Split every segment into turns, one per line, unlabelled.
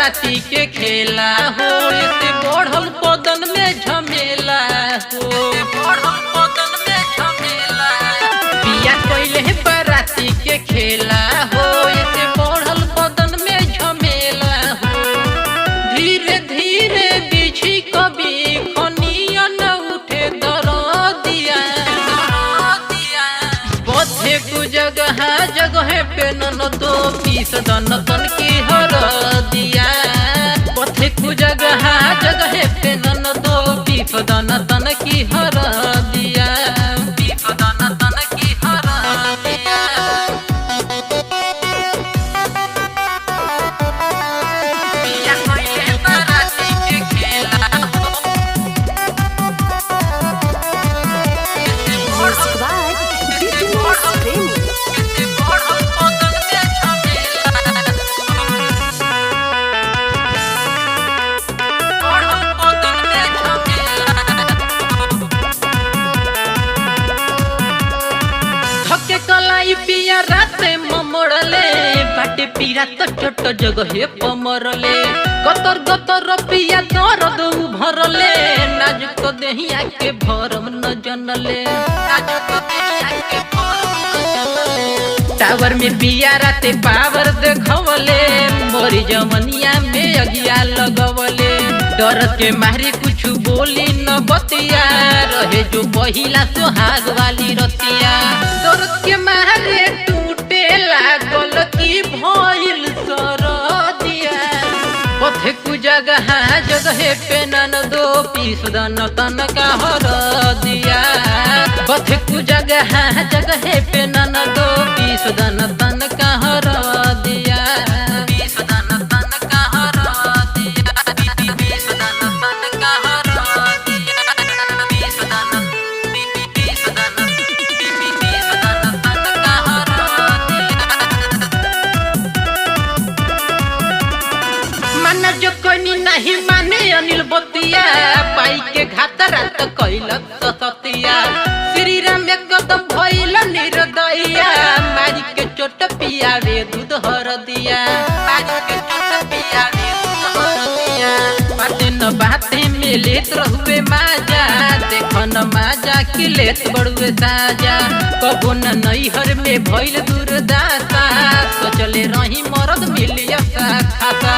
बराती के खेला हो, इसे बढ़ल बदन में झमेला हो, बढ़ल बदन में झमेला। पिया कोइले बराती के खेला हो, इसे बढ़ल बदन में झमेला हो। धीरे धीरे बिछी कभी खनिया न उठे दरदिया, बथे कु जगह पे न दो पीस दन तन की हर दिया। बथे कु जगह पे न दो पीस दन तन की हर दिया, पीस दन तन की हर दिया। पिया कोइले बराती के खेला हो, पिया राते ममड़ले बाटे पीरा तो छोट जगह पमरले। गतर गतर पिया दर्द भरले, नाजुक देहिया के भरम न जनले, नाजुक देहिया के भरम न जनले। टावर में पिया राते पावर देखवले, मोरी जमनिया में अगिया लगवले। डर के मारी कुछ बोली न बतिया, रहे जो पहिला सुहाग वाली रतिया। डर के मारे टूटे लागल की भइल सरदिया। पथे कु जगह पे न दो पीस दन तन का हर दिया। पथे कु जगह पे न दो पीस दन तन का हर दिया, पीस दन तन का हर दिया, पीस दन तन का हर दिया, पीस दन तन का हर दिया। मन जो कोनी नहीं माने अनिल बतिया, पाई के घातरा तो कैलक सतिया। श्री राम कदम भइल निर्दया, मारी के चोट पियावे दूध हर दिया, मारी के चोट पियावे दूध हर दिया। बाते न बाते में लेत रहुए माजा, देखो न माजा की लेत बड़ुए साजा। कबो न नैहर में भइल दुर्दासा, सोचले रही मरद मिलिया खाता।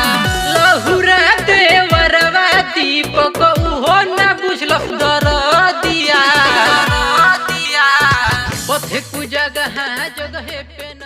लहुरा देवरवा दीपक उहो न बुझल दरदिया। पथे कु जगह पे न